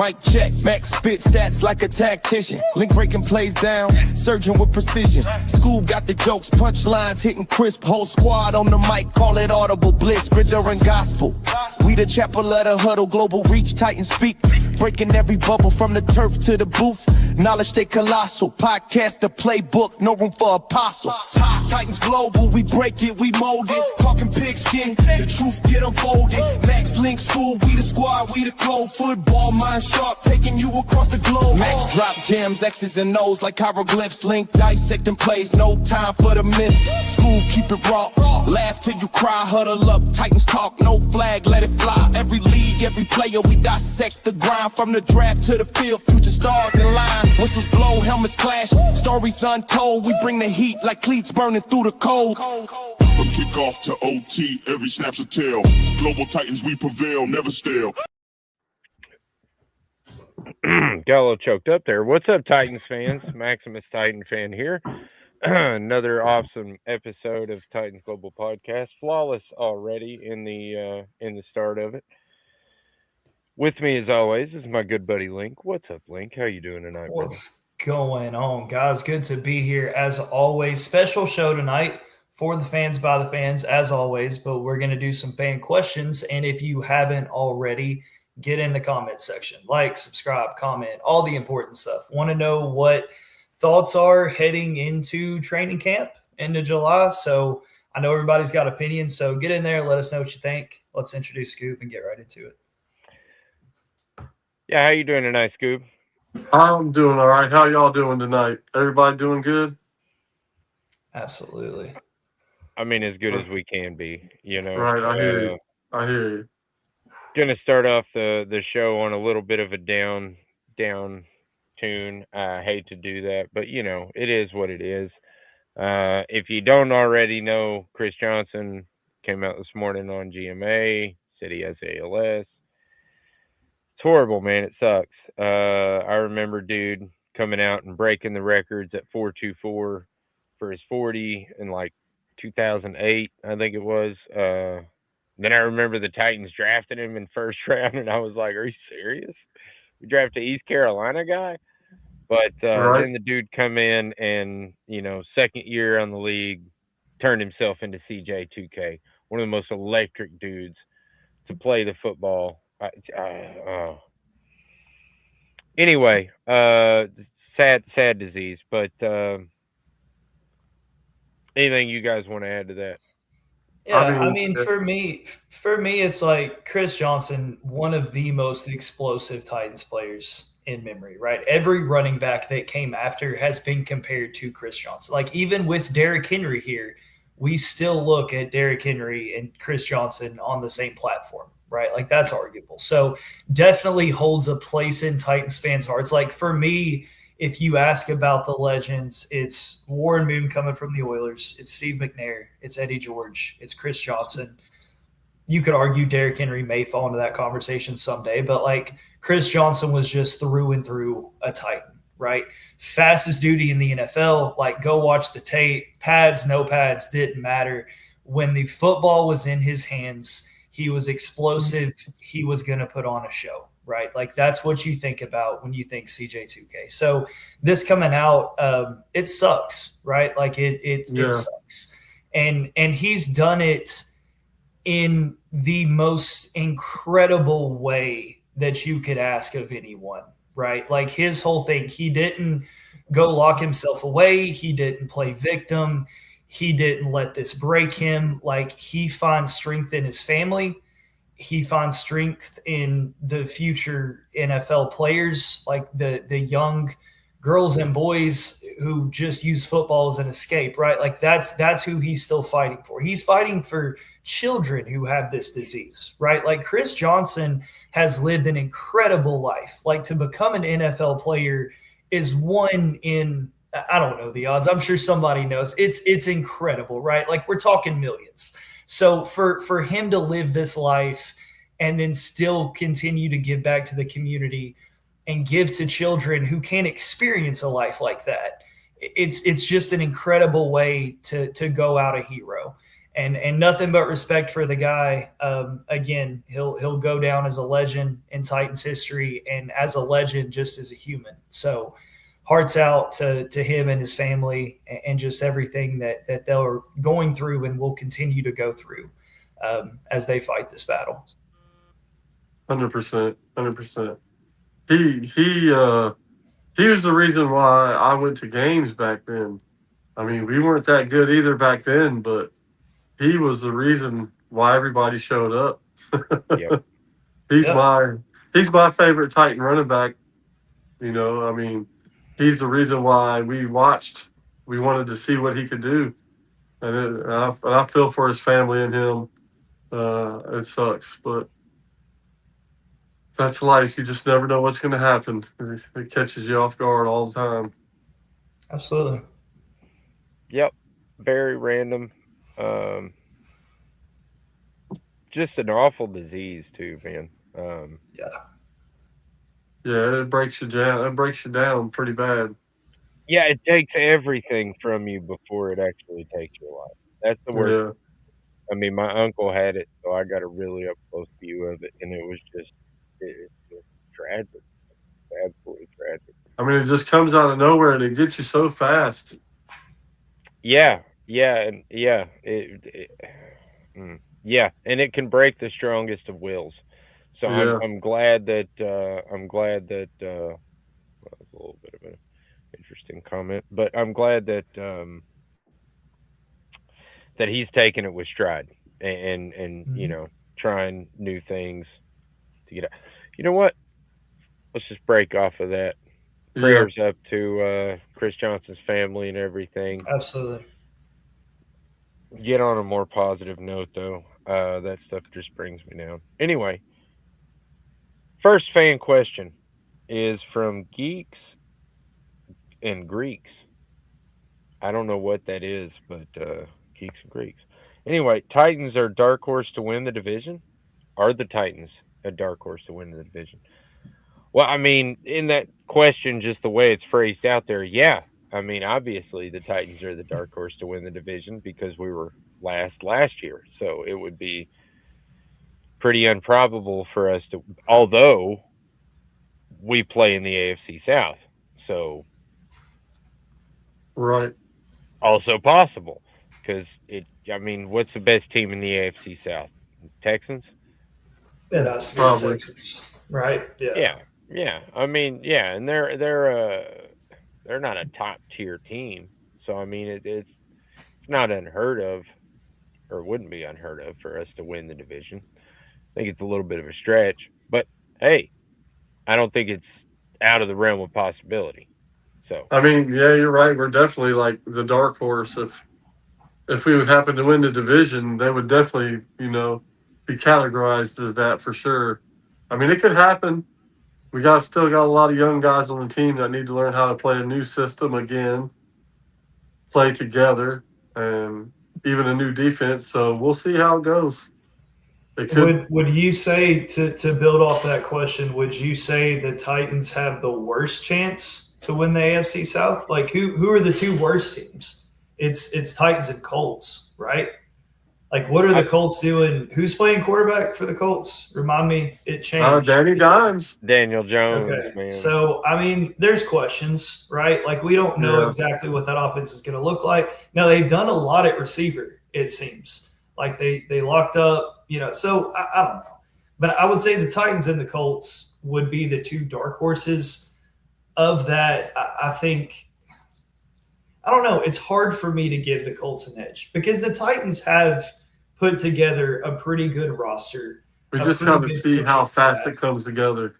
Mic check, max spit stats like a tactician. Link breaking plays down, surging with precision. Scoob got the jokes, punchlines hitting crisp. Whole squad on the mic, call it audible blitz. Gritter and gospel. We the chapel of the huddle, global reach, Titan speak. Breaking every bubble from the turf to the booth. Knowledge stay colossal. Podcast the playbook, no room for apostle. Titans global, we break it, we mold it. Talking pigskin, the truth get unfolded. Max Link School, we the squad, we the clone. Football mind sharp, taking you across the globe. Max drop gems, X's and O's like hieroglyphs. Link dissecting plays, no time for the myth. School keep it raw, laugh till you cry. Huddle up, Titans talk, no flag, let it fly. Every league, every player, we dissect the grind. From the draft to the field, future stars in line. Whistles blow, helmets clash, stories untold. We bring the heat like cleats burning through the cold. From kickoff to OT, every snap's a tale. Global Titans, we prevail, never stale. Got a little choked up there. What's up, Titans fans? Maximus Titan fan here. Another awesome episode of Titans Global Podcast. Flawless already in the start of it. With me, as always, is my good buddy Link. What's up, Link? How you doing tonight, brother? What's going on, guys? Good to be here as always. Special show tonight for the fans, by the fans, as always. But we're going to do some fan questions. And if you haven't already, get in the comment section. Like, subscribe, comment, all the important stuff. Want to know what thoughts are heading into training camp into July. So I know everybody's got opinions. So get in there. Let us know what you think. Let's introduce Scoop and get right into it. Yeah, how you doing tonight, Scoop? I'm doing all right. How y'all doing tonight? Everybody doing good? Absolutely. I mean, as good as we can be, you know. Right, I hear you. I hear you. Gonna start off the show on a little bit of a down tune. I hate to do that, but you know, it is what it is. If you don't already know, Chris Johnson came out this morning on GMA, said he has ALS. It's horrible, man. It sucks. I remember dude coming out and breaking the records at 4.24 for his 40 in like 2008, I think it was. Then I remember the Titans drafted him in first round, and I was like, "Are you serious? We drafted an East Carolina guy?" But Right. Then the dude come in and, you know, second year on the league, turned himself into CJ2K, one of the most electric dudes to play the football. Anyway, sad disease. But anything you guys want to add to that? Yeah, I mean, for me, it's like Chris Johnson, one of the most explosive Titans players in memory, right? Every running back that came after has been compared to Chris Johnson. Like even with Derrick Henry here, we still look at Derrick Henry and Chris Johnson on the same platform, right? Like that's arguable. So definitely holds a place in Titans fans' hearts. Like for me, if you ask about the legends, it's Warren Moon coming from the Oilers. It's Steve McNair. It's Eddie George. It's Chris Johnson. You could argue Derrick Henry may fall into that conversation someday, but like Chris Johnson was just through and through a Titan, right? Fastest duty in the NFL. Like go watch the tape. Pads, no pads, didn't matter. When the football was in his hands, he was explosive. He was going to put on a show. Right, like that's what you think about when you think CJ2K. So this coming out, it sucks, right? Like it sucks, and he's done it in the most incredible way that you could ask of anyone, right? Like his whole thing, he didn't go lock himself away, he didn't play victim, he didn't let this break him. Like he finds strength in his family. He finds strength in the future NFL players, like the young girls and boys who just use football as an escape, right? Like that's who he's still fighting for. He's fighting for children who have this disease, right? Like Chris Johnson has lived an incredible life. Like to become an NFL player is one in, I don't know the odds. I'm sure somebody knows. It's incredible, right? Like we're talking millions. So for him to live this life and then still continue to give back to the community and give to children who can't experience a life like that, it's just an incredible way to go out a hero. and nothing but respect for the guy. Again, he'll go down as a legend in Titans history, and as a legend, just as a human. So, hearts out to him and his family, and just everything that they're going through and will continue to go through as they fight this battle. 100%, 100%. He was the reason why I went to games back then. I mean, we weren't that good either back then, but he was the reason why everybody showed up. Yep. He's my favorite Titan running back. You know, I mean, he's the reason why we watched. We wanted to see what he could do, and I feel for his family and him. It sucks, but that's life. You just never know what's going to happen. It catches you off guard all the time. Absolutely. Yep. Very random. Just an awful disease too, man. Yeah, it breaks you down. It breaks you down pretty bad. Yeah, it takes everything from you before it actually takes your life. That's the worst. Yeah. I mean, my uncle had it, so I got a really up close view of it, and it was just tragic. Absolutely tragic. I mean, it just comes out of nowhere, and it gets you so fast. Yeah, and it can break the strongest of wills. So I'm glad that that was a little bit of an interesting comment, but I'm glad that that he's taking it with stride and you know, trying new things to get out. You know what? Let's just break off of that. Prayers up to Chris Johnson's family and everything. Absolutely. Get on a more positive note, though. That stuff just brings me down. Anyway, first fan question is from Geeks and Greeks. I don't know what that is, but Geeks and Greeks. Anyway, Titans are dark horse to win the division? Are the Titans a dark horse to win the division? Well, I mean, in that question, just the way it's phrased out there, yeah. I mean, obviously the Titans are the dark horse to win the division because we were last year. So it would be pretty improbable for us to, although we play in the AFC South. So right. Also possible because I mean, what's the best team in the AFC South? Texans? It has to be the Texans, right? Yeah. Yeah. I mean, yeah, and they're not a top tier team, so I mean it's not unheard of, or wouldn't be unheard of for us to win the division. I think it's a little bit of a stretch, but hey, I don't think it's out of the realm of possibility. So I mean, yeah, you're right. We're definitely like the dark horse. If we would happen to win the division, they would definitely, you know, be categorized as that for sure. I mean, it could happen. We still got a lot of young guys on the team that need to learn how to play a new system again, play together, and even a new defense. So we'll see how it goes. Would you say, to build off that question, would you say the Titans have the worst chance to win the AFC South? Like who are the two worst teams? It's Titans and Colts, right? Like, what are the Colts doing? Who's playing quarterback for the Colts? Remind me, it changed. Danny Dimes. Daniel Jones. Okay. Man. So, I mean, there's questions, right? Like, we don't know exactly what that offense is going to look like. Now, they've done a lot at receiver, it seems. Like, they locked up, you know. So, I don't know. But I would say the Titans and the Colts would be the two dark horses of that. I think – I don't know. It's hard for me to give the Colts an edge because the Titans have put together a pretty good roster. We just got to see how fast it comes together.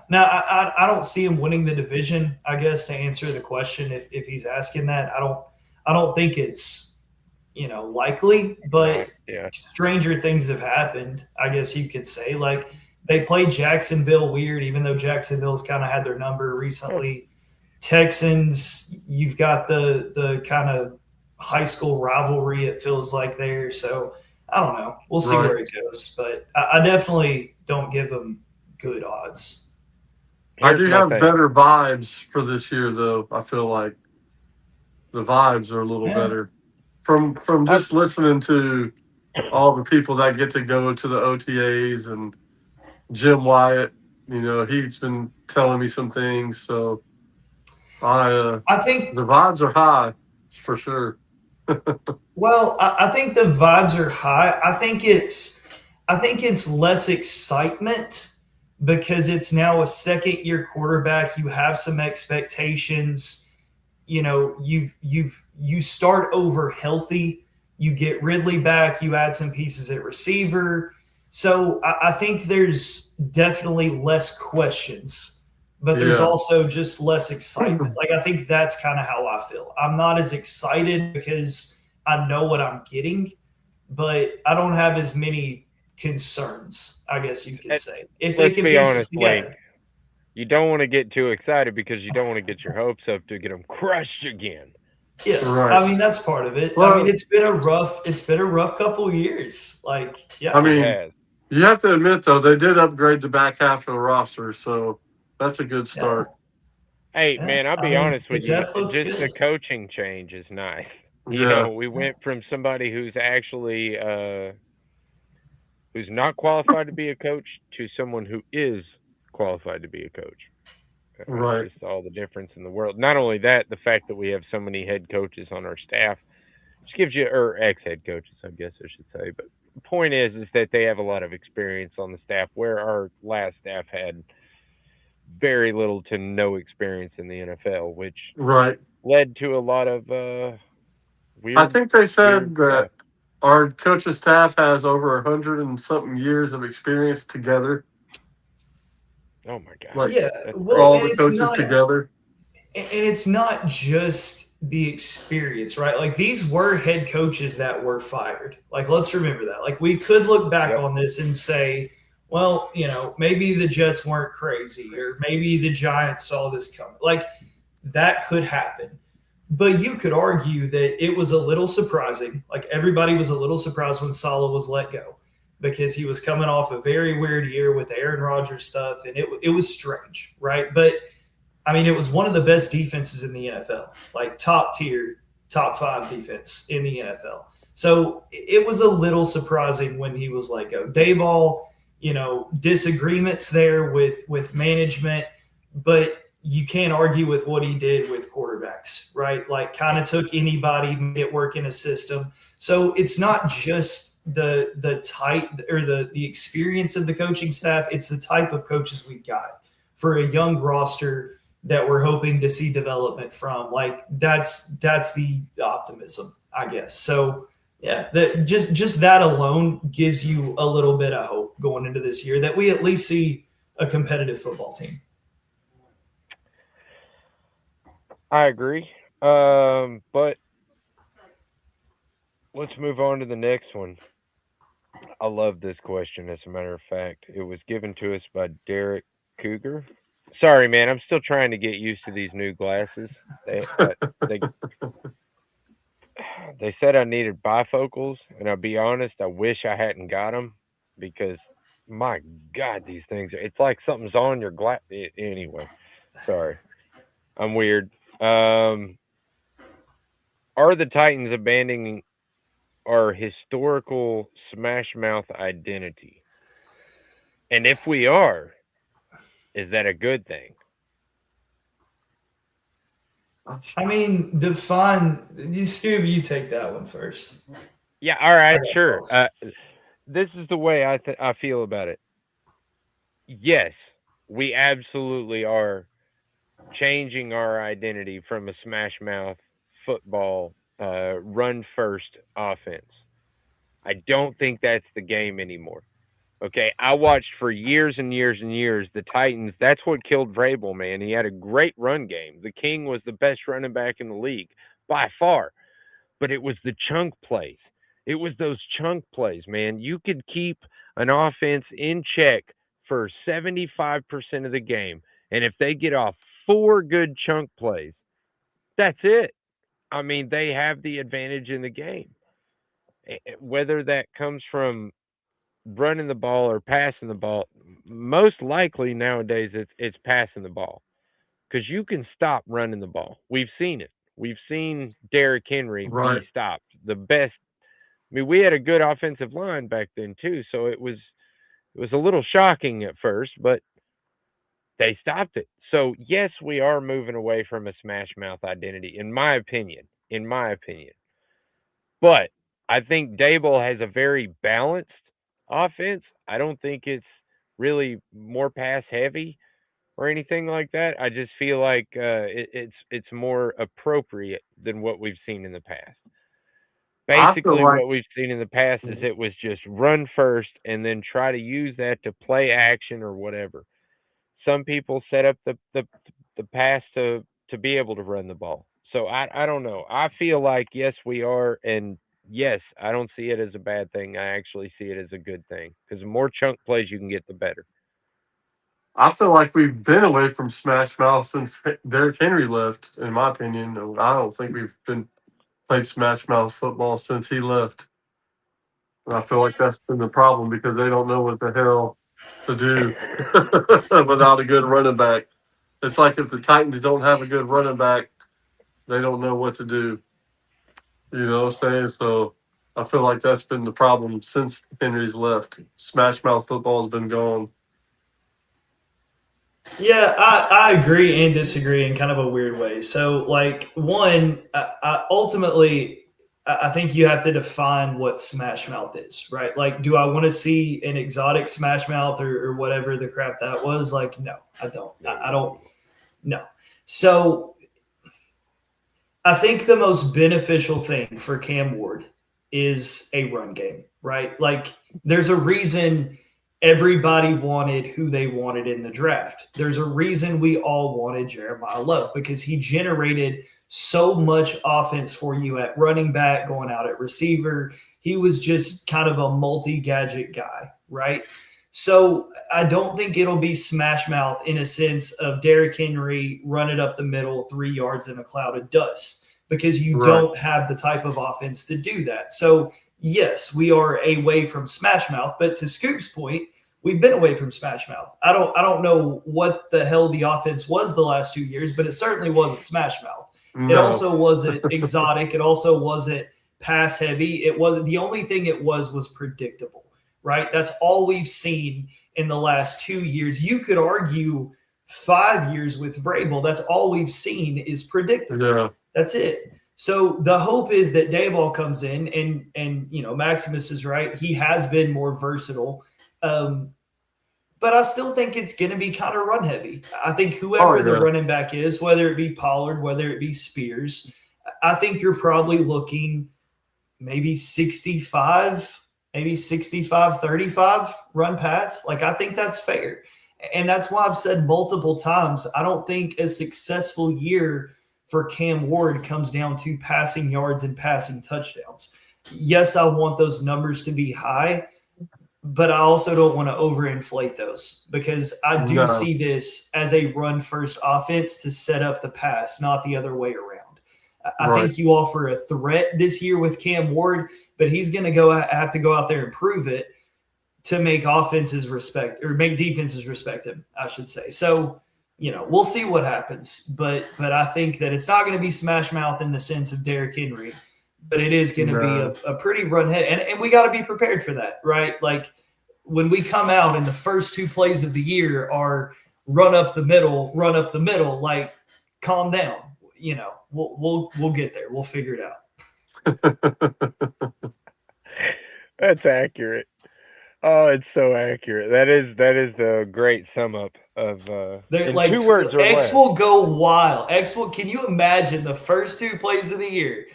Now, I don't see him winning the division, I guess, to answer the question if he's asking that. I don't think it's, you know, likely, but stranger things have happened, I guess you could say. Like, they played Jacksonville weird, even though Jacksonville's kind of had their number recently. Texans, you've got the kind of high school rivalry, it feels like there. So I don't know. We'll see where it goes. But I definitely don't give them good odds. I do have better vibes for this year, though. I feel like the vibes are a little better. from just listening to all the people that get to go to the OTAs and Jim Wyatt, he's been telling me some things. So I think the vibes are high for sure. Well, I think the vibes are high. I think it's less excitement because it's now a second year quarterback. You have some expectations. You start over healthy. You get Ridley back. You add some pieces at receiver. So I think there's definitely less questions, but there's also just less excitement. Like I think that's kind of how I feel. I'm not as excited because I know what I'm getting, but I don't have as many concerns, I guess you could say. If they Let's can be honest, together. Blake. You don't want to get too excited because you don't want to get your hopes up to get them crushed again. Yeah, Right. I mean that's part of it. Well, I mean it's been a rough couple of years. Like, yeah, I mean, you have to admit though they did upgrade the back half of the roster, so that's a good start. Hey man, I'll be honest with you. Just good. the coaching change is nice. Yeah. We went from somebody who's actually who's not qualified to be a coach to someone who is qualified to be a coach. Right. Just all the difference in the world. Not only that, the fact that we have so many head coaches on our staff just gives you, or ex-head coaches, I guess I should say. But the point is that they have a lot of experience on the staff, where our last staff had very little to no experience in the NFL, which led to a lot of weird. I think they said that our coaching staff has over 100 and something years of experience together. Oh my God! Like, yeah, well, all the coaches together. And it's not just the experience, right? Like these were head coaches that were fired. Like let's remember that. Like we could look back on this and say, well, maybe the Jets weren't crazy, or maybe the Giants saw this coming. Like that could happen. But you could argue that it was a little surprising. Like everybody was a little surprised when Saleh was let go because he was coming off a very weird year with the Aaron Rodgers stuff, and it was strange, right? But I mean, it was one of the best defenses in the NFL, like top tier, top 5 defense in the NFL. So it was a little surprising when he was let go. Dayball, disagreements there with management, but you can't argue with what he did with quarterbacks, right? Like kind of took anybody, made it work in a system. So it's not just the type or the experience of the coaching staff. It's the type of coaches we got for a young roster that we're hoping to see development from. Like that's the optimism, I guess. So yeah, just that alone gives you a little bit of hope going into this year that we at least see a competitive football team. I agree. But let's move on to the next one. I love this question, as a matter of fact. It was given to us by Derek Cougar. Sorry, man. I'm still trying to get used to these new glasses. They said I needed bifocals, and I'll be honest, I wish I hadn't got them because, my God, these things, it's like something's on your glass. Anyway, sorry. I'm weird. Are the Titans abandoning our historical Smash Mouth identity? And if we are, is that a good thing? I mean, define. Stu, you take that one first. Yeah, all right, sure. This is the way I feel about it. Yes, we absolutely are changing our identity from a smash mouth football run first offense. I don't think that's the game anymore. Okay, I watched for years and years and years the Titans. That's what killed Vrabel, man. He had a great run game. The King was the best running back in the league by far. But it was the chunk plays. It was those chunk plays, man. You could keep an offense in check for 75% of the game. And if they get off 4 good chunk plays, that's it. I mean, they have the advantage in the game. Whether that comes from running the ball or passing the ball, most likely nowadays it's passing the ball, because you can stop running the ball. We've seen it. We've seen Derrick Henry Right. be stopped. The best. I mean, we had a good offensive line back then too, so it was a little shocking at first, but they stopped it. So yes, we are moving away from a smash mouth identity, in my opinion. In my opinion, but I think Dable has a very balanced offense. I don't think it's really more pass heavy or anything like that. I just feel like it's more appropriate than what we've seen in the past. I feel Basically, like what we've seen in the past is it was just run first and then try to use that to play action or whatever. Some people set up the pass to be able to run the ball. So I don't know. I feel like yes we are, and yes I don't see it as a bad thing. I actually see it as a good thing because the more chunk plays you can get, the better. we've been away from smash mouth since Derrick Henry left. In my opinion, I don't think we've been played smash mouth football since he left. And I feel like that's been the problem because they don't know what the hell to do without a good running back. It's like if the Titans don't have a good running back, they don't know what to do. You know what I'm saying? So I feel like that's been the problem since Henry's left. Smash mouth football has been gone. Yeah, I agree and disagree in kind of a weird way. So, like, one, ultimately, I think you have to define what smash mouth is, right? Like, do I want to see an exotic smash mouth or whatever the crap that was? Like, no, I don't. I don't. No. So, I think the most beneficial thing for Cam Ward is a run game, right? Like, there's a reason everybody wanted who they wanted in the draft. There's a reason we all wanted Jeremiah Love because he generated so much offense for you at running back, going out at receiver. He was just kind of a multi-gadget guy, right? So I don't think it'll be smash mouth in a sense of Derrick Henry running up the middle 3 yards in a cloud of dust because you don't have the type of offense to do that. So yes, we are away from smash mouth, but to Scoop's point, we've been away from smash mouth. I don't know what the hell the offense was the last 2 years, but it certainly wasn't smash mouth. No. It also wasn't exotic. It also wasn't pass heavy. It wasn't. The only thing it was predictable, right? That's all we've seen in the last 2 years. You could argue 5 years with Vrabel. That's all we've seen is predictable. Yeah. That's it. So the hope is that Dayball comes in and you know, Maximus is right. He has been more versatile. But I still think it's going to be kind of run heavy. I think whoever the running back is, whether it be Pollard, whether it be Spears, I think you're probably looking maybe 65, maybe 65, 35 run pass. Like, I think that's fair. And that's why I've said multiple times, I don't think a successful year for Cam Ward comes down to passing yards and passing touchdowns. Yes, I want those numbers to be high, but I also don't want to overinflate those because I do see this as a run-first offense to set up the pass, not the other way around. I think you offer a threat this year with Cam Ward, but he's going to have to go out there and prove it to make offenses respect or make defenses respect him, I should say. So, you know, we'll see what happens, but I think that it's not going to be smash mouth in the sense of Derrick Henry, but it is going to be a pretty run head. And we got to be prepared for that, right? Like, when we come out and the first 2 plays of the year are run up the middle, like, calm down. You know, we'll get there. We'll figure it out. That's accurate. Oh, it's so accurate. That is a great sum up of like 2 words or X less. will go wild. Can you imagine the first 2 plays of the year?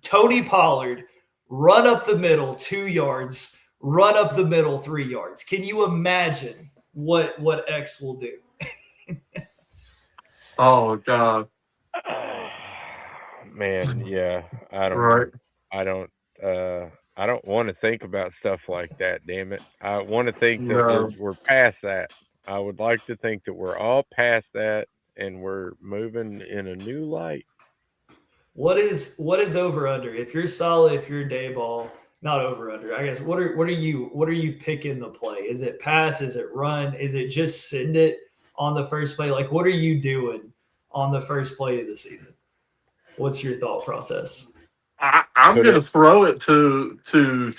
Tony Pollard, run up the middle 2 yards, run up the middle 3 yards. Can you imagine what X will do? Oh God. Man, yeah. I don't want to think about stuff like that, damn it. I want to think that we're past that. I would like to think that we're all past that and we're moving in a new light. What is over under? If you're solid, if you're Dayball, not over under, I guess. What are you picking the play? Is it pass? Is it run? Is it just send it on the first play? Like, what are you doing on the first play of the season? What's your thought process? I'm going to throw it to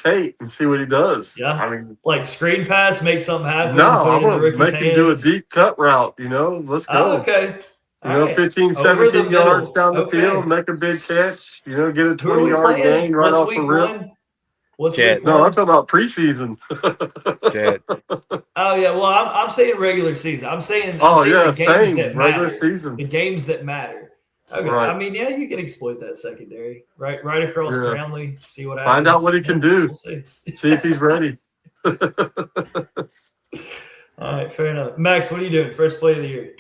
Tate and see what he does. Yeah. I mean, like screen pass, make something happen. No, put I'm it in the going to make him do a deep cut route. Let's go. Oh, okay. You know, 15, Over 17 yards down the Okay. field, make a big catch, get a Who are 20-yard gain right What's off week the rip. one? What's Jet. week No, I'm one? talking about preseason. Jet. Oh yeah, well I'm saying regular season. I'm saying yeah, the games same. that Regular matter. season. The games that matter. Okay. Right. I mean, yeah, you can exploit that secondary. Right across Yeah. Brownlee, see what happens. Find out what he can do. We'll see. See if he's ready. All right, fair enough. Max, what are you doing? First play of the year.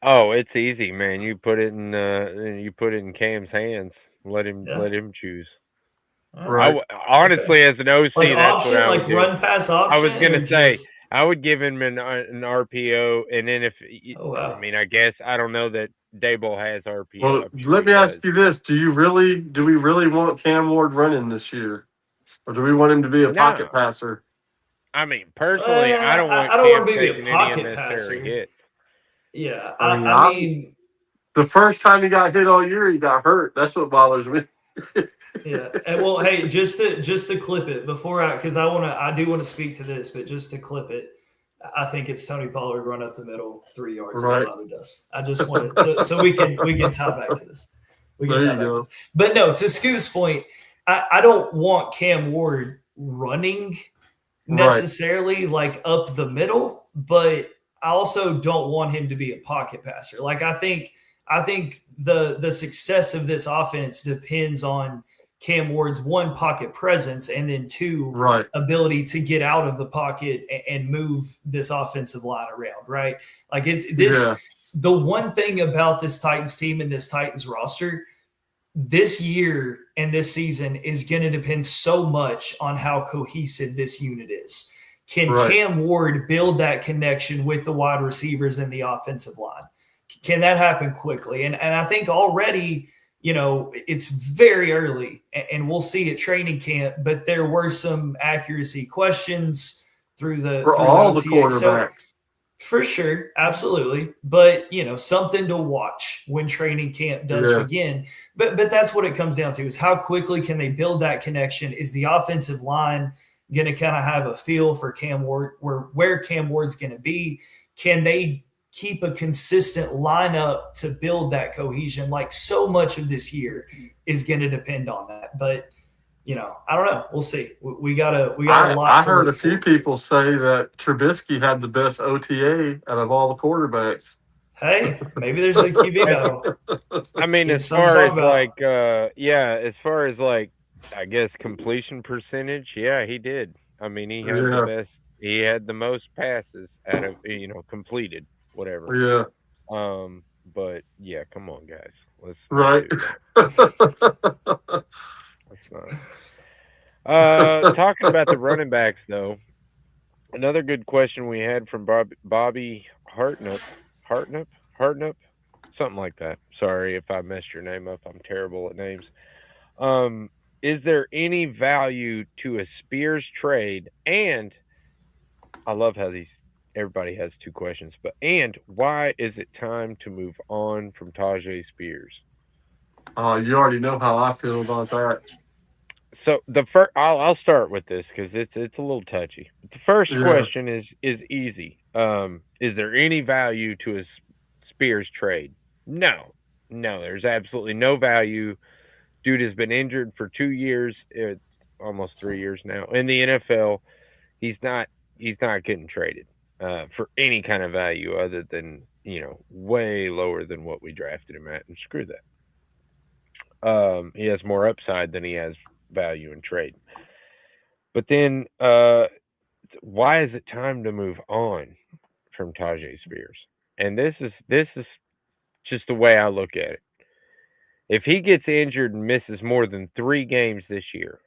Oh, it's easy, man. You put it in Cam's hands. Let him choose. Right. Honestly, as an OC, Like that's option, what I would like do. run pass option. I was gonna say just... I would give him an RPO, and then if I mean, I guess I don't know that Daboll has RPO. Well, let me ask you this: do we really want Cam Ward running this year, or do we want him to be a pocket passer? I mean, personally, I don't want Cam to be a pocket passer. Hit. Yeah, I mean, the first time he got hit all year, he got hurt. That's what bothers me. Yeah, and well, hey, just to clip it because I do want to speak to this, but just to clip it, I think it's Tony Pollard run up the middle 3 yards. Right. I just want it so we can tie back to this. But no, to Scoop's point, I don't want Cam Ward running necessarily like up the middle, but I also don't want him to be a pocket passer. Like I think the success of this offense depends on Cam Ward's one, pocket presence, and then two, ability to get out of the pocket and move this offensive line around, right? Like the one thing about this Titans team and this Titans roster this year and this season is going to depend so much on how cohesive this unit is. Can Cam Ward build that connection with the wide receivers and the offensive line? Can that happen quickly? And I think already, it's very early and we'll see at training camp, but there were some accuracy questions through the quarterbacks. So, for sure. Absolutely. But, something to watch when training camp does begin. But that's what it comes down to is how quickly can they build that connection? Is the offensive line going to kind of have a feel for Cam Ward, where Cam Ward's going to be? Can they keep a consistent lineup to build that cohesion? Like so much of this year is going to depend on that. But, I don't know. We'll see. We got a lot. I heard a few people say that Trubisky had the best OTA out of all the quarterbacks. Hey, maybe there's a QB battle. I mean, as far as I guess completion percentage, yeah, he did. I mean, he had the best. He had the most passes out of completed, whatever. Yeah. But yeah, come on, guys. Let's not. Talking about the running backs, though, another good question we had from Bobby Hartnup, something like that. Sorry if I messed your name up. I'm terrible at names. Is there any value to a Spears trade? And I love how everybody has two questions, and why is it time to move on from Tajay Spears? You already know how I feel about that. So I'll start with this because it's a little touchy. The first question is easy. Is there any value to a Spears trade? No, there's absolutely no value. Dude has been injured for 2 years, almost 3 years now in the NFL. He's not getting traded for any kind of value other than way lower than what we drafted him at, and screw that. He has more upside than he has value in trade. But then why is it time to move on from Tajay Spears? And this is just the way I look at it. If he gets injured and misses more than 3 games this year,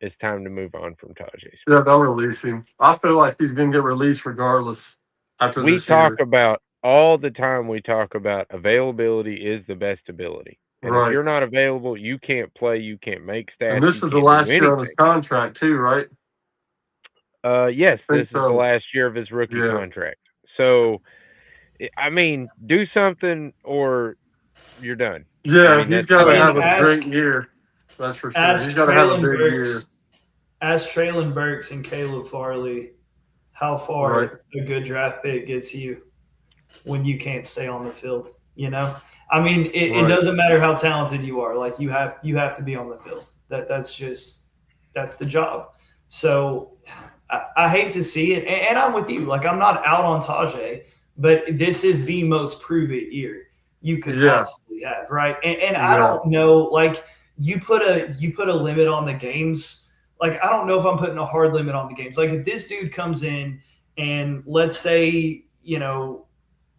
it's time to move on from Tajay Spears. Yeah, they'll release him. I feel like he's going to get released regardless after this year. We talk about availability is the best ability. And if you're not available, you can't play, you can't make stats. And this is the last year of his contract too, right? Yes, this is the last year of his rookie contract. So, I mean, do something or you're done. Yeah, mean, he's got to have a ask- great year. That's for sure. As He's got to have a big year. Traylon Burks and Caleb Farley, how far a good draft pick gets you when you can't stay on the field, you know? I mean, it doesn't matter how talented you are. Like you have to be on the field. That's the job. So I hate to see it, and I'm with you. Like I'm not out on Tajay, but this is the most prove it year you could possibly have, right? And I don't know, like you put a limit on the games. Like I don't know if I'm putting a hard limit on the games. Like if this dude comes in and let's say, you know,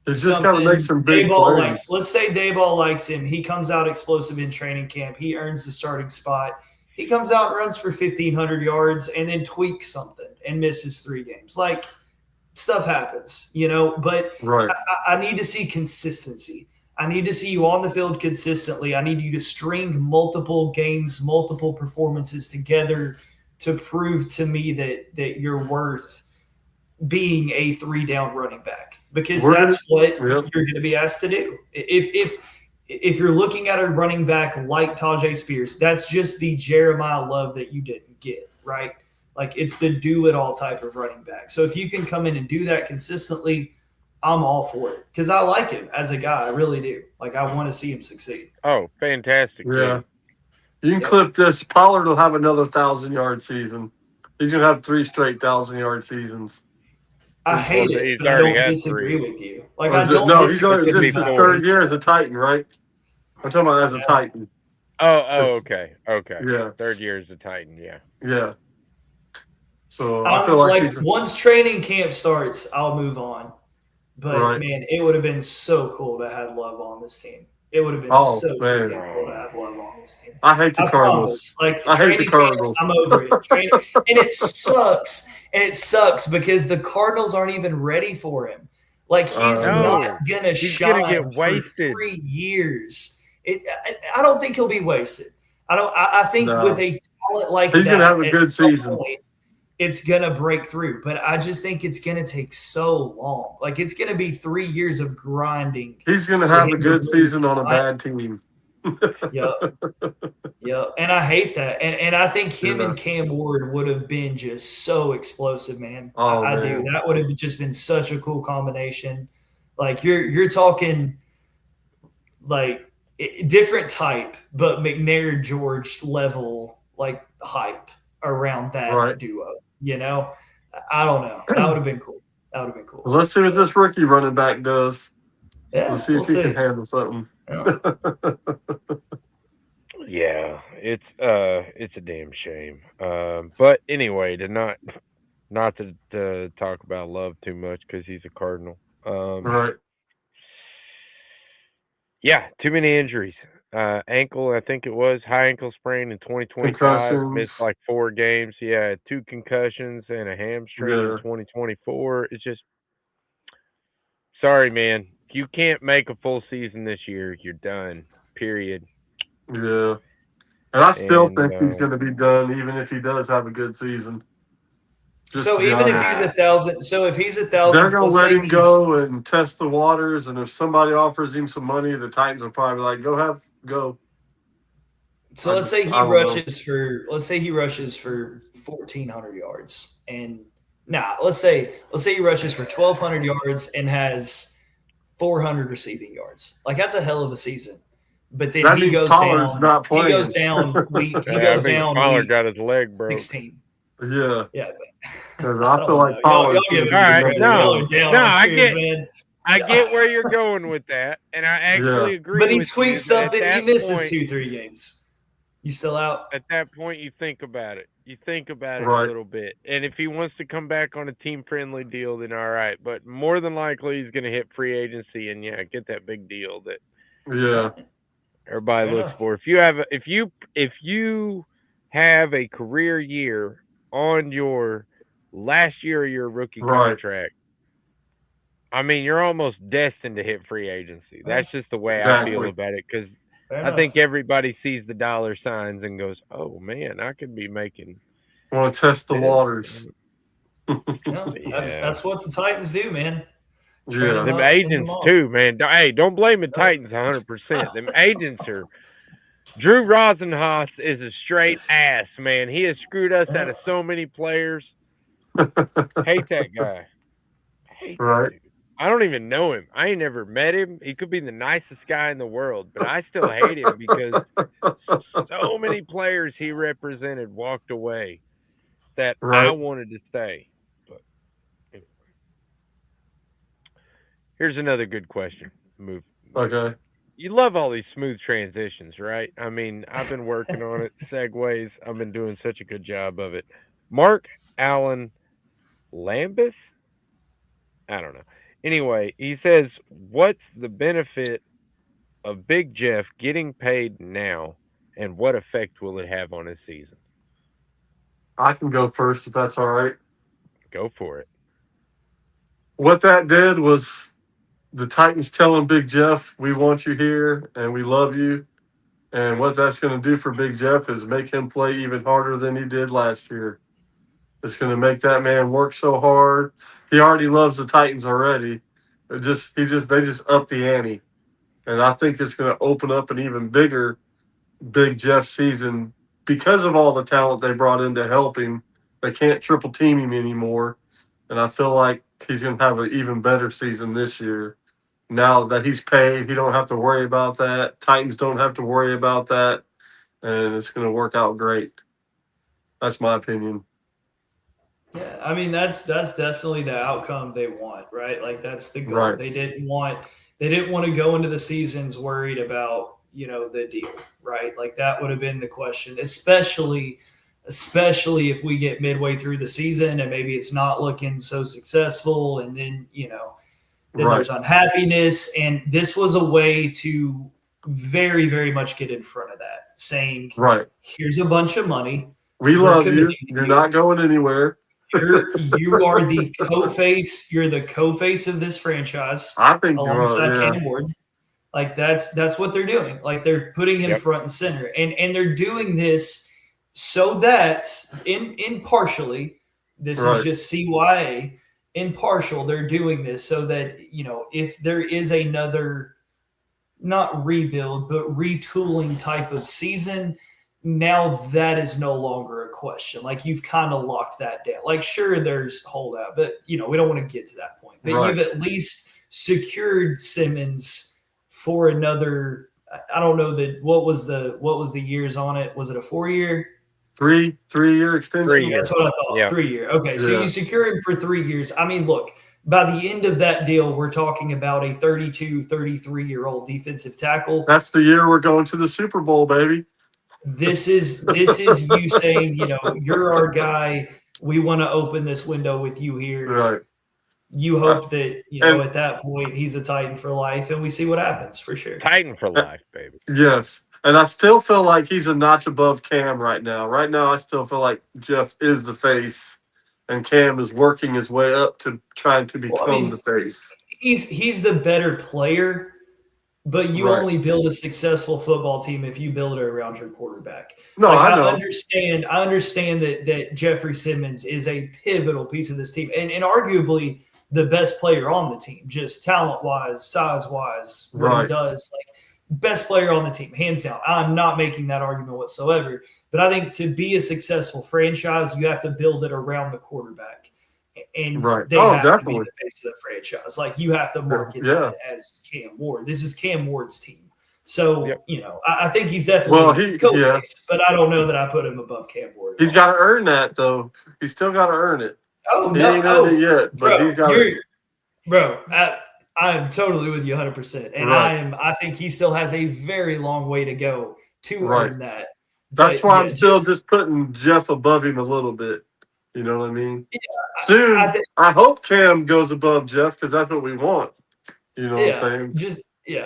it's just got to make some big plays. Let's say Dayball likes him. He comes out explosive in training camp. He earns the starting spot. He comes out and runs for 1,500 yards and then tweaks something and misses 3 games. Like stuff happens, you know, but I need to see consistency. I need to see you on the field consistently. I need you to string multiple games, multiple performances together to prove to me that you're worth being a 3-down running back, because that's what you're going to be asked to do. If you're looking at a running back like Tajay Spears, that's just the Jeremiah Love that you didn't get, right? Like it's the do-it-all type of running back. So if you can come in and do that consistently, I'm all for it because I like him as a guy. I really do. Like I want to see him succeed. Oh, fantastic! Yeah, you can clip this. Pollard will have another 1,000-yard season. He's gonna have 3 straight 1,000-yard seasons. I hate it, but I don't disagree with you. Like I don't. No, he's only this is his 3rd year as a Titan, right? I'm talking about as a Titan. Okay. Yeah, 3rd year as a Titan. Yeah. So I feel like once training camp starts, I'll move on. But man, it would have been so cool to have Love on this team. It would have been so cool to have Love on this team. I hate the Cardinals. I hate the Cardinals. I'm over it. And it sucks. And it sucks because the Cardinals aren't even ready for him. Like he's not gonna shine for 3 years. I don't think he'll be wasted. I think with a talent like he's that, gonna have a good season. It's gonna break through, but I just think it's gonna take so long. Like it's gonna be 3 years of grinding. He's gonna have a good season on a bad team. Yeah, and I hate that. And I think him and Cam Ward would have been just so explosive, man. I do. That would have just been such a cool combination. Like you're talking like different type, but McNair George level like hype around that duo. You know, I don't know. That would have been cool. Well, let's see what this rookie running back does. Yeah, let's see if he can handle something. Yeah, it's a damn shame. But anyway, to not to talk about Love too much because he's a Cardinal. Yeah, too many injuries. Ankle, I think it was high ankle sprain in 2025. Missed like 4 games. Yeah, 2 concussions and a hamstring in 2024. It's just sorry, man. You can't make a full season this year. You're done. Period. Yeah, and I still think he's going to be done, even if he does have a good season. So even if he's 1,000, they're going to let him go and test the waters. And if somebody offers him some money, the Titans will probably be like, go. So let's say he rushes for 1,400 yards, and let's say he rushes for 1,200 yards and has 400 receiving yards. Like that's a hell of a season. But then he goes down. He goes down. Pollard got his leg broke. 16. Yeah. Because I feel like Pollard. I get where you're going with that, and I actually agree. But he tweaks something. He misses 2-3 games. You still out? At that point, you think about it. A little bit. And if he wants to come back on a team-friendly deal, then all right. But more than likely, he's going to hit free agency and get that big deal that everybody looks for. If you have a career year on your last year of your rookie contract, I mean, you're almost destined to hit free agency. That's just the way I feel about it, because I think everybody sees the dollar signs and goes, "Oh man, I could be making." Want to test the waters? That's what the Titans do, man. Yeah. Them agents too, man. Hey, don't blame the Titans 100%. Them agents are. Drew Rosenhaus is a straight ass, man. He has screwed us out of so many players. Hate that guy. Hate that dude. I don't even know him. I ain't never met him. He could be the nicest guy in the world, but I still hate him because so many players he represented walked away that I wanted to stay. But anyway. Here's another good question. Move. Okay. You love all these smooth transitions, right? I mean, I've been working on it. Segues. I've been doing such a good job of it. Mark Allen Lambus? I don't know. Anyway, he says, what's the benefit of Big Jeff getting paid now, and what effect will it have on his season? I can go first if that's all right. Go for it. What that did was the Titans telling Big Jeff, we want you here and we love you. And what that's going to do for Big Jeff is make him play even harder than he did last year. It's going to make that man work so hard. He already loves the Titans already. They just upped the ante. And I think it's going to open up an even bigger Big Jeff season because of all the talent they brought in to help him. They can't triple team him anymore. And I feel like he's going to have an even better season this year. Now that he's paid, he don't have to worry about that. Titans don't have to worry about that. And it's going to work out great. That's my opinion. Yeah, I mean that's definitely the outcome they want, right? Like that's the goal. Right. They didn't want to go into the seasons worried about, the deal, right? Like that would have been the question, especially if we get midway through the season and maybe it's not looking so successful, and then there's unhappiness, and this was a way to very, very much get in front of that, saying, here's a bunch of money. We love you. You're not going anywhere. You are the co-face. You're the co-face of this franchise. I think alongside Cam Ward. Like that's what they're doing. Like they're putting him front and center, and they're doing this so that in partially, this is just CYA. Impartial, they're doing this so that if there is another, not rebuild but retooling type of season, now that is no longer a question. Like you've kind of locked that down. Like sure, there's holdout, but we don't want to get to that point. But you've at least secured Simmons for another. I don't know what was the years on it. Was it a 4-year? 3-year extension. 3 years. That's what I thought. Yeah. 3 year. Okay, so you secure him for 3 years. I mean, look, by the end of that deal, we're talking about a 32, 33-year-old defensive tackle. That's the year we're going to the Super Bowl, baby. This is you saying, you're our guy. We want to open this window with you here. Right. You hope that, at that point, he's a Titan for life, and we see what happens for sure. Titan for life, baby. Yes. And I still feel like he's a notch above Cam right now. Right now, I still feel like Jeff is the face, and Cam is working his way up to trying to become the face. He's the better player, but you only build a successful football team if you build it around your quarterback. No, I know. I understand that Jeffrey Simmons is a pivotal piece of this team, and arguably the best player on the team, just talent-wise, size-wise, what he does. Like, best player on the team, hands down. I'm not making that argument whatsoever. But I think to be a successful franchise, you have to build it around the quarterback. And they have to be the face of the franchise. Like, you have to market it as Cam Ward. This is Cam Ward's team. So, I think he's definitely co-face, but I don't know that I put him above Cam Ward. He's got to earn that, though. He's still got to earn it. Oh, he ain't earned it yet, but he's got it. Bro, I'm totally with you 100%. And I think he still has a very long way to go to earn that. That's why I'm still just putting Jeff above him a little bit. You know what I mean? Yeah, soon, I hope Cam goes above Jeff because that's what we want. You know what I'm saying? Just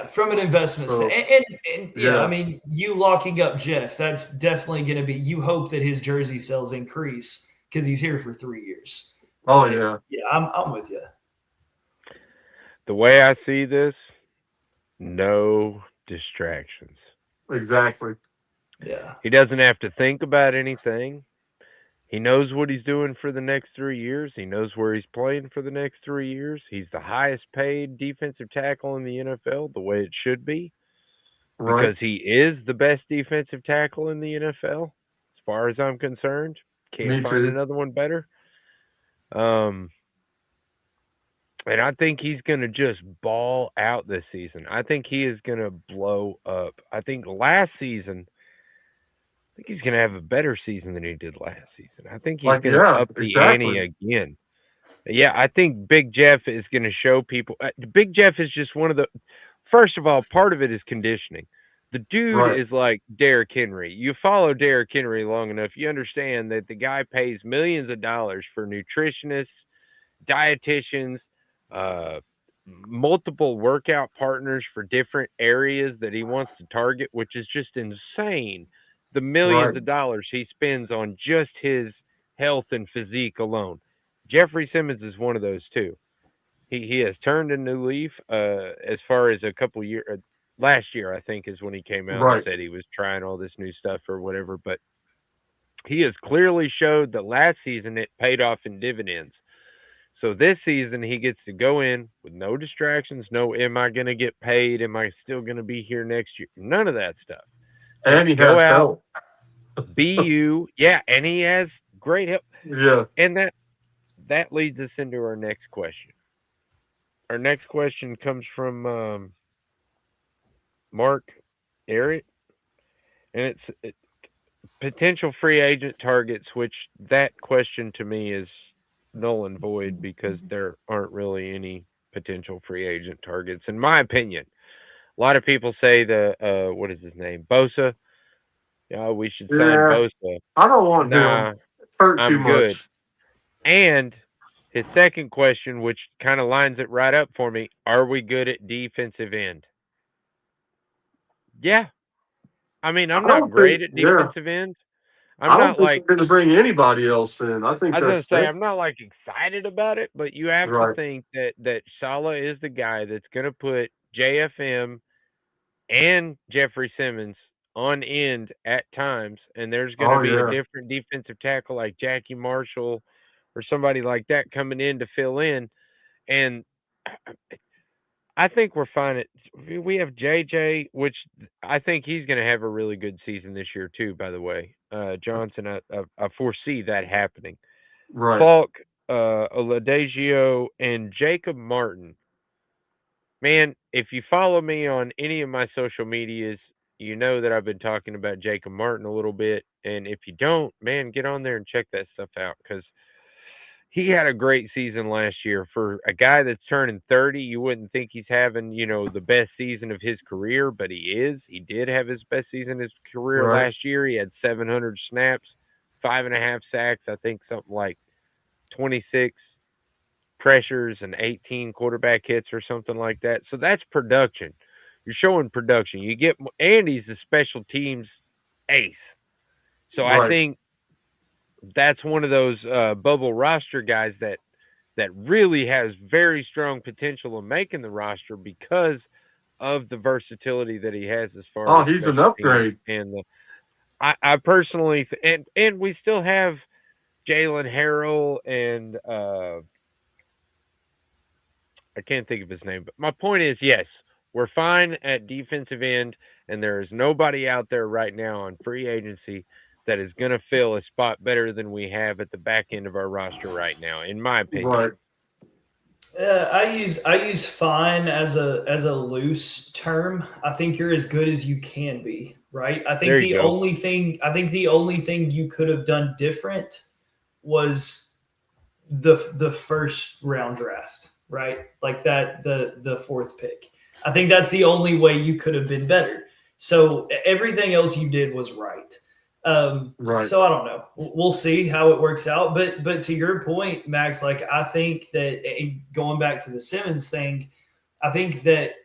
from an investment standpoint. And I mean, you locking up Jeff, that's definitely going to be – you hope that his jersey sales increase because he's here for 3 years. Oh, yeah. Yeah, I'm with you. The way I see this, no distractions. Exactly. Yeah. He doesn't have to think about anything. He knows what he's doing for the next 3 years. He knows where he's playing for the next 3 years. He's the highest paid defensive tackle in the NFL, the way it should be, Right. because he is the best defensive tackle in the NFL, as far as I'm concerned. Me Can't find too. another one better. And I think he's going to just ball out this season. I think he is going to blow up. I think last season, I think he's going to have a better season than he did last season. I think he's Like, going to yeah, up the exactly. ante again. Yeah, I think Big Jeff is going to show people. Big Jeff is just one of the. First of all, part of it is conditioning. The dude Right. is like Derrick Henry. You follow Derrick Henry long enough, you understand that the guy pays millions of dollars for nutritionists, dietitians, multiple workout partners for different areas that he wants to target, which is just insane. The millions Right. of dollars he spends on just his health and physique alone. Jeffrey Simmons is one of those too. He has turned a new leaf as far as a couple years. Last year, I think, is when he came out Right. and said he was trying all this new stuff or whatever. But he has clearly showed that last season it paid off in dividends. So this season he gets to go in with no distractions. No, am I going to get paid? Am I still going to be here next year? None of that stuff. And he Go has out, help. be you. Yeah, and he has great help. Yeah. And that leads us into our next question. Our next question comes from Mark Eric, and it's potential free agent targets, which that question to me is null and void because there aren't really any potential free agent targets, in my opinion. A lot of people say what is his name? Bosa. Yeah, we should sign Yeah. Bosa. I don't want Nah, him. It's hurt too I'm good. much. And his second question, which kind of lines it right up for me, are we good at defensive end? Yeah. I mean, I'm not great at defensive end. I'm I don't not think like, they're going to bring anybody else in. I think I was they're gonna say safe. I'm not like excited about it, but you have to Right. think that Saleh is the guy that's gonna put JFM and Jeffrey Simmons on end at times, and there's gonna Oh, be a yeah. different defensive tackle like Jackie Marshall or somebody like that coming in to fill in. And I think we're fine. We have JJ, which I think he's going to have a really good season this year too. By the way, Johnson, I foresee that happening. Right. Falk, Oladejio, and Jacob Martin. Man, if you follow me on any of my social medias, you know that I've been talking about Jacob Martin a little bit. And if you don't, man, get on there and check that stuff out because he had a great season last year. For a guy that's turning 30, you wouldn't think he's having, the best season of his career, but he is. He did have his best season of his career Right. last year. He had 700 snaps, 5.5 sacks, I think something like 26 pressures and 18 quarterback hits or something like that. So that's production. You're showing production. You get Andy's a special teams ace. So I Right. think that's one of those bubble roster guys that really has very strong potential of making the roster because of the versatility that he has as far as he's an special teams. upgrade. And I personally and we still have Jalen Harrell and I can't think of his name, but my point is, yes, we're fine at defensive end, and there is nobody out there right now on free agency that is going to fill a spot better than we have at the back end of our roster right now, in my opinion. Right. I use fine as a loose term. I think you're as good as you can be, right? I think the only thing you could have done different was the first round draft, right? Like that the fourth pick. I think that's the only way you could have been better. So everything else you did was right. Right. So I don't know. We'll see how it works out. But to your point, Max, like I think that going back to the Simmons thing, I think that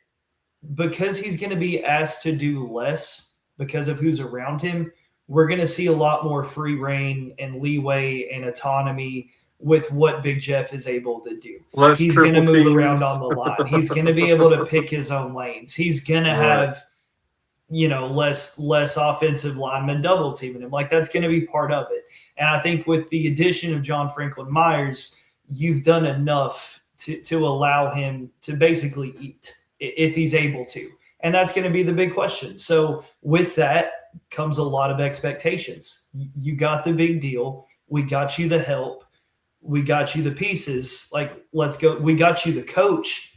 because he's going to be asked to do less because of who's around him, we're going to see a lot more free reign and leeway and autonomy with what Big Jeff is able to do. He's going to move around on the line. He's going to be able to pick his own lanes. He's going to have less offensive linemen double teaming him. Like that's going to be part of it. And I think with the addition of John Franklin Myers, you've done enough to allow him to basically eat if he's able to. And that's going to be the big question. So with that comes a lot of expectations. You got the big deal. We got you the help. We got you the pieces. Like, let's go. We got you the coach.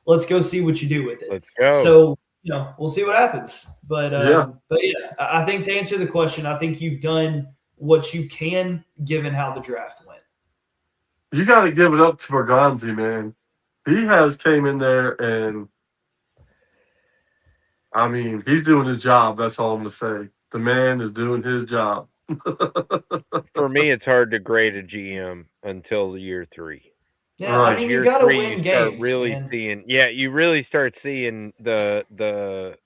Let's go see what you do with it. Let's go. So, we'll see what happens. But yeah, I think to answer the question, I think you've done what you can given how the draft went. You got to give it up to Bergonzi, man. He has came in there and, I mean, he's doing his job. That's all I'm going to say. The man is doing his job. For me, it's hard to grade a GM until year 3. Yeah, right. I mean, you got to win games. You really start seeing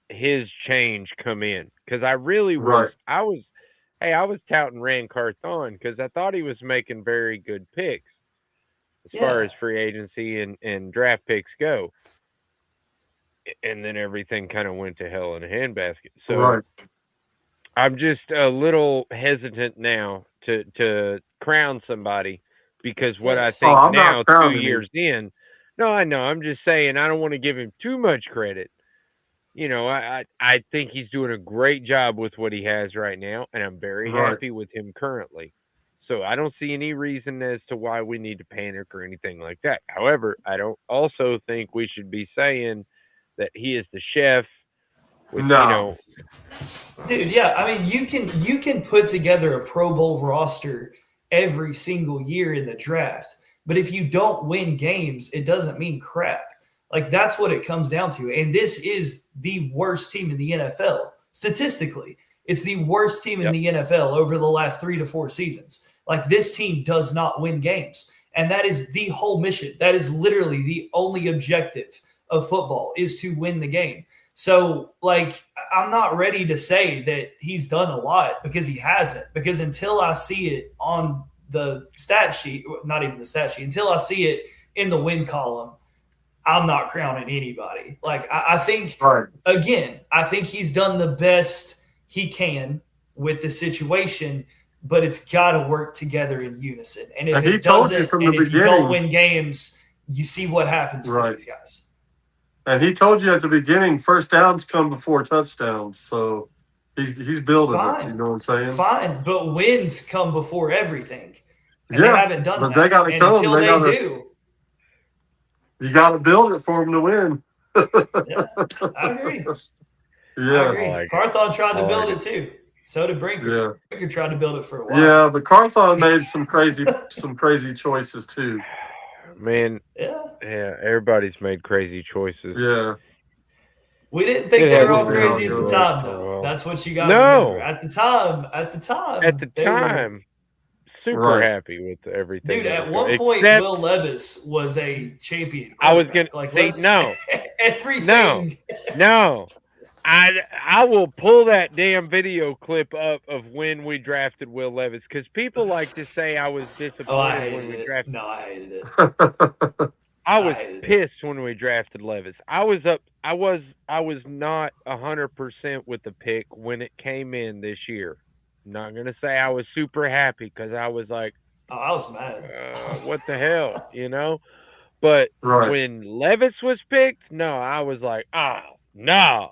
his change come in, because I really was. Right. I was touting Rand Carthon because I thought he was making very good picks as far as free agency and draft picks go. And then everything kind of went to hell in a handbasket. So I'm just a little hesitant now to crown somebody, because what I think now, 2 years in, no, I know. I'm just saying I don't want to give him too much credit. I think he's doing a great job with what he has right now, and I'm very happy with him currently. So I don't see any reason as to why we need to panic or anything like that. However, I don't also think we should be saying that he is the chef. With, Dude, yeah. I mean, you can put together a Pro Bowl roster every single year in the draft, but if you don't win games, it doesn't mean crap. Like, that's what it comes down to. And this is the worst team in the NFL. Statistically, it's the worst team in the NFL over the last 3 to 4 seasons. Like, this team does not win games. And that is the whole mission. That is literally the only objective of football, is to win the game. So, like, I'm not ready to say that he's done a lot, because he hasn't. Because until I see it on the stat sheet, not even the stat sheet, until I see it in the win column, I'm not crowning anybody. Like, I think, again, I think he's done the best he can with the situation, but it's got to work together in unison. And if it doesn't, and if you don't win games, you see what happens to these guys. And he told you at the beginning, first downs come before touchdowns. So he's building it. You know what I'm saying? Fine, but wins come before everything. And they haven't done that. They got to come. Until they do. You got to build it for them to win. I agree. Yeah. I agree. Carthon tried to build it too. So did Brinker. Yeah. Brinker tried to build it for a while. Yeah, but Carthon made some crazy choices too. Man, everybody's made crazy choices. Yeah. We didn't think they were all crazy at the time, though. That's what you got to remember. At the time, super happy with everything. Dude, at one point, Will Levis was a champion. I was going to say, everything. No. I will pull that damn video clip up of when we drafted Will Levis, because people like to say I was disappointed when we drafted. No, I hated it. I was pissed when we drafted Levis. I was not 100% with the pick when it came in this year. I'm not gonna say I was super happy, because I was like, I was mad. What the hell, But when Levis was picked, no, I was like, no.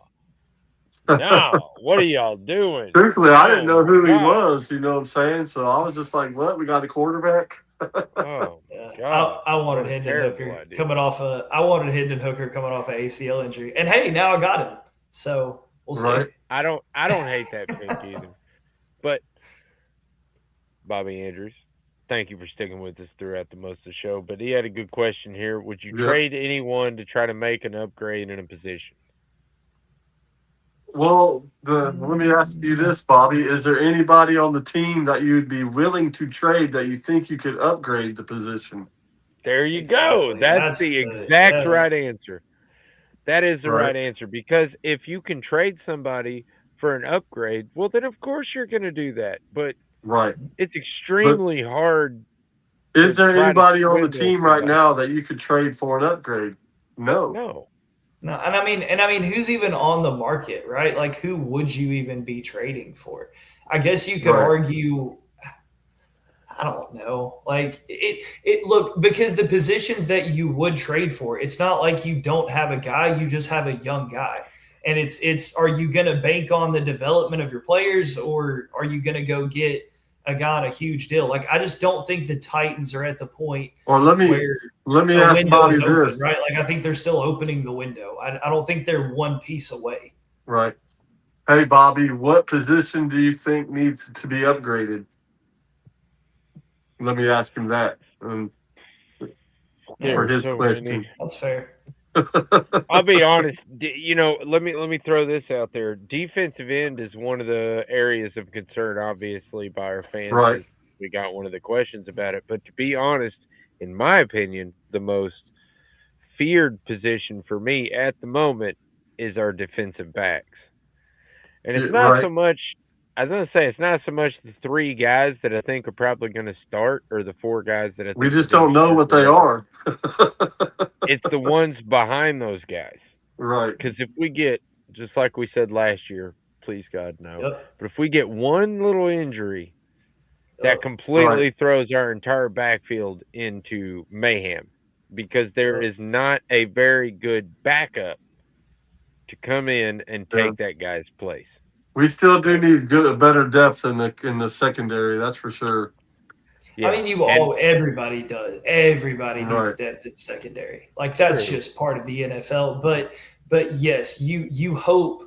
No, what are y'all doing? Truthfully, I didn't know who he was, you know what I'm saying? So I was just like, what? We got a quarterback? Oh, God. I wanted Hendon Hooker coming off a ACL injury. And hey, now I got him. So we'll see. I don't hate that pick either. But Bobby Andrews, thank you for sticking with us throughout the most of the show. But he had a good question here. Would you trade anyone to try to make an upgrade in a position? Well, let me ask you this, Bobby. Is there anybody on the team that you'd be willing to trade that you think you could upgrade the position? There you go. That's the exact right answer. That is the right answer. Because if you can trade somebody for an upgrade, well, then of course you're going to do that. But it's extremely hard. Is there anybody on the team right now that you could trade for an upgrade? No. No, and I mean, who's even on the market, right? Like, who would you even be trading for? I guess you could argue. I don't know. Like it look, because the positions that you would trade for, it's not like you don't have a guy, you just have a young guy. And it's are you going to bank on the development of your players, or are you going to go get a guy on a huge deal? Like, I just don't think the Titans are at the point Or let me ask Bobby this. Right? Like, I think they're still opening the window. I don't think they're one piece away. Right. Hey, Bobby, what position do you think needs to be upgraded? Let me ask him that for his question. That's fair. I'll be honest. Let me throw this out there. Defensive end is one of the areas of concern, obviously, by our fans. Right. We got one of the questions about it. But to be honest, in my opinion, the most feared position for me at the moment is our defensive backs. And it's not so much. I was going to say, it's not so much the 3 guys that I think are probably going to start, or the 4 guys that I think we just don't know what they are. It's the ones behind those guys. Right. Because if we get, just like we said last year, please God, no. Yep. But if we get one little injury that completely throws our entire backfield into mayhem, because there is not a very good backup to come in and take that guy's place. We still do need better depth in the secondary. That's for sure. Yeah. I mean, everybody does. Everybody needs depth at secondary. Like, that's just part of the NFL. But yes, you hope.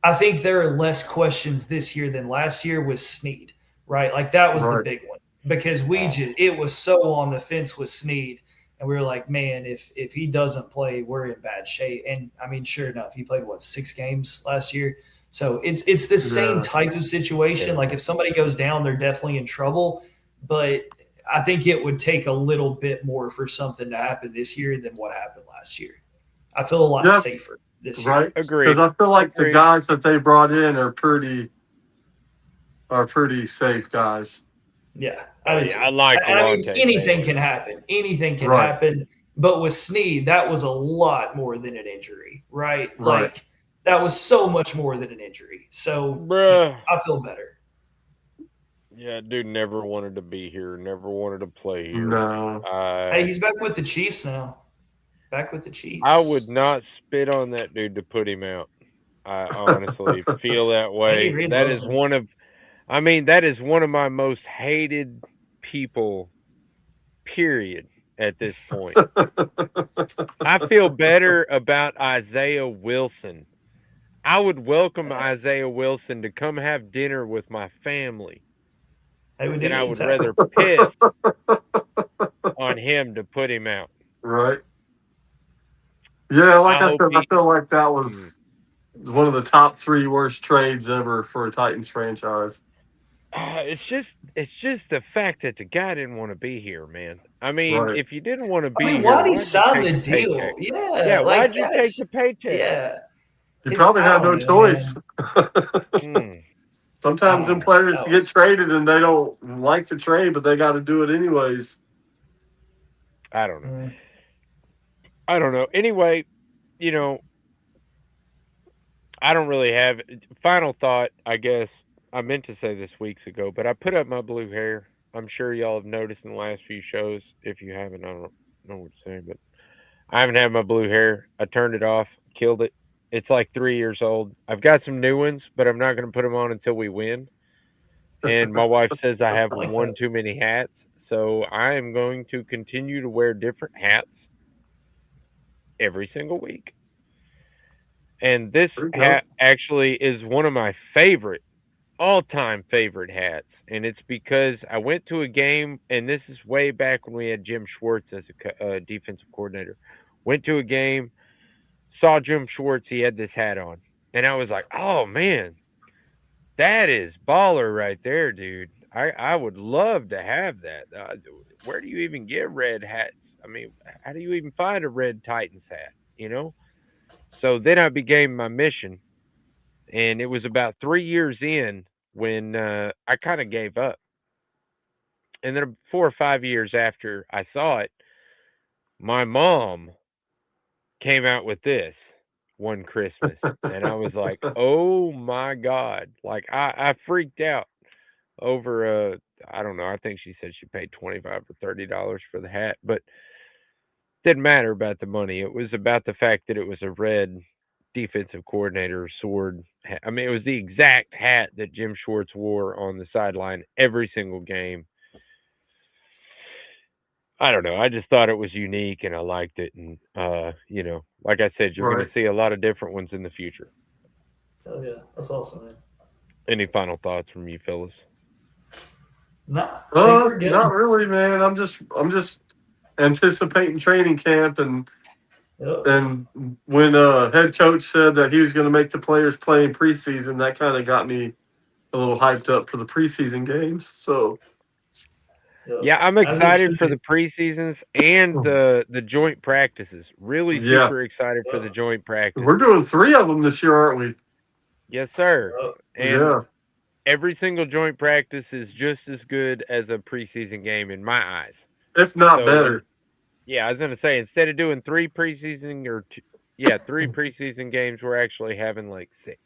I think there are less questions this year than last year with Snead, right? Like, that was the big one, because it was so on the fence with Snead, and we were like, man, if he doesn't play, we're in bad shape. And I mean, sure enough, he played 6 games last year. So it's the same type of situation. Like, if somebody goes down, they're definitely in trouble. But I think it would take a little bit more for something to happen this year than what happened last year. I feel a lot safer this year. Right. Agreed. Because I feel like the guys that they brought in are pretty safe guys. Yeah. I like anything can happen. Anything can happen. But with Snead, that was a lot more than an injury, right? Like, that was so much more than an injury. So I feel better. Yeah, dude never wanted to be here, never wanted to play here. No. Hey, he's back with the Chiefs now. Back with the Chiefs. I would not spit on that dude to put him out. I honestly feel that way. That is one of my most hated people, period, at this point. I feel better about Isaiah Wilson. I would welcome Isaiah Wilson to come have dinner with my family. And I would rather piss on him to put him out. Right. Yeah, like I feel like that was one of the top 3 worst trades ever for a Titans franchise. It's just the fact that the guy didn't want to be here, man. I mean, if you didn't want to be here, why'd he sign the deal? Yeah, why'd you take the paycheck? Yeah. You probably had no choice. Sometimes them players get traded and they don't like the trade, but they got to do it anyways. I don't know. I don't know. Anyway, I don't really have final thought. I guess I meant to say this weeks ago, but I put up my blue hair. I'm sure y'all have noticed in the last few shows. If you haven't, I don't know what to say, but I haven't had my blue hair. I turned it off, killed it. It's like 3 years old. I've got some new ones, but I'm not going to put them on until we win. And my wife says I have one too many hats. So I am going to continue to wear different hats every single week. And this hat actually is one of my all-time favorite hats. And it's because I went to a game, and this is way back when we had Jim Schwartz as a defensive coordinator. Went to a game, saw Jim Schwartz, he had this hat on. And I was like, oh, man, that is baller right there, dude. I would love to have that. Where do you even get red hats? I mean, how do you even find a red Titans hat, So then I began my mission, and it was about 3 years in when I kind of gave up. And then 4 or 5 years after I saw it, my mom came out with this one Christmas, and I was like, oh my God. Like, I freaked out. over I don't know. I think she said she paid $25 or $30 for the hat, but didn't matter about the money. It was about the fact that it was a red defensive coordinator sword. I mean, it was the exact hat that Jim Schwartz wore on the sideline every single game. I don't know. I just thought it was unique and I liked it. And, you know, like I said, you're going to see a lot of different ones in the future. Oh, yeah. That's awesome, man. Any final thoughts from you, fellas? Nah, not really, man. I'm just anticipating training camp, and when head coach said that he was going to make the players play in preseason, that kind of got me a little hyped up for the preseason games. So yeah, I'm excited for the preseasons and the joint practices. Really super excited for the joint practices. We're doing 3 of them this year, aren't we? Yes, sir. And every single joint practice is just as good as a preseason game in my eyes. If not better. Yeah, I was going to say, instead of doing 3 preseason three preseason games, we're actually having like 6.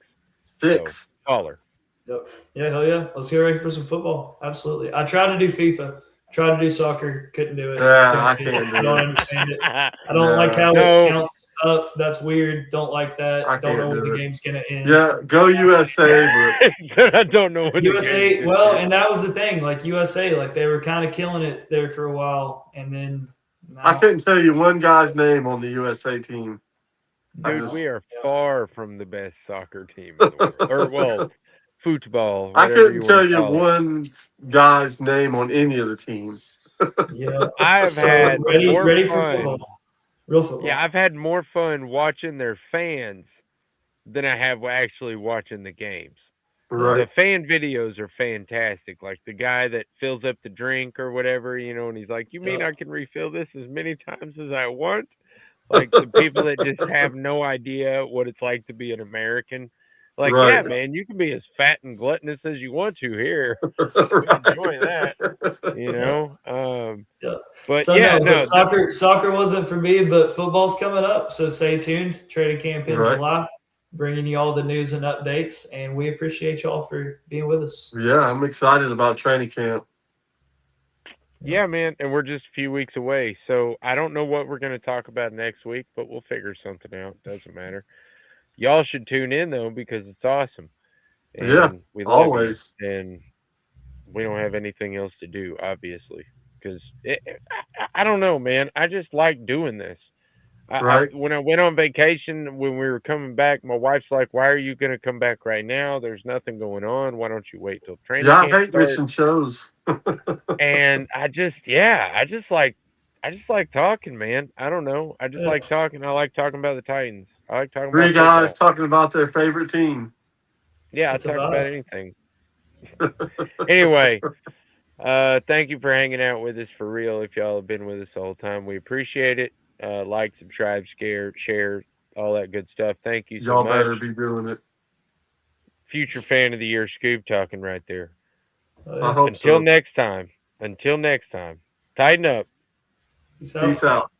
6. So, taller. Yep. Yeah, hell yeah. Let's get ready for some football. Absolutely. I tried to do FIFA. Tried to do soccer. Couldn't do it. I can't do it. I don't understand it. I don't like how it counts up. That's weird. Don't like that. I don't know when the game's going to end. Yeah, go USA. But I don't know when USA, well, and that was the thing. Like USA, like they were kind of killing it there for a while. And then I couldn't tell you one guy's name on the USA team. Dude, we are far from the best soccer team in the world. Or, well, football. I couldn't tell you one guy's name on any of the teams. Yeah, I've had ready for football. Real football. Yeah, I've had more fun watching their fans than I have actually watching the games. Right. The fan videos are fantastic. Like the guy that fills up the drink or whatever, you know, and he's like, "You mean I can refill this as many times as I want?" Like the people that just have no idea what it's like to be an American. Like, yeah, man, you can be as fat and gluttonous as you want to here. Enjoy that, you know. But so, yeah, no, soccer wasn't for me, but football's coming up, so stay tuned. Training camp in July, bringing you all the news and updates, and we appreciate y'all for being with us. Yeah, I'm excited about training camp. Yeah, man, and we're just a few weeks away, so I don't know what we're going to talk about next week, but we'll figure something out. Doesn't matter. Y'all should tune in, though, because it's awesome. And we love always. You, and we don't have anything else to do, obviously, because I don't know, man. I just like doing this. When I went on vacation, when we were coming back, my wife's like, "Why are you going to come back right now? There's nothing going on. Why don't you wait till training camp I hate missing shows. And I just like talking, man. I don't know. I just like talking. I like talking about the Titans. I like talking about 3 guys talking about their favorite team. Yeah, I talk about anything. Anyway, thank you for hanging out with us for real. If y'all have been with us the whole time, we appreciate it. Like, subscribe, share, all that good stuff. Thank you so much. Y'all better be doing it. Future fan of the year, Scoop talking right there. I hope Until next time, tighten up. Peace out.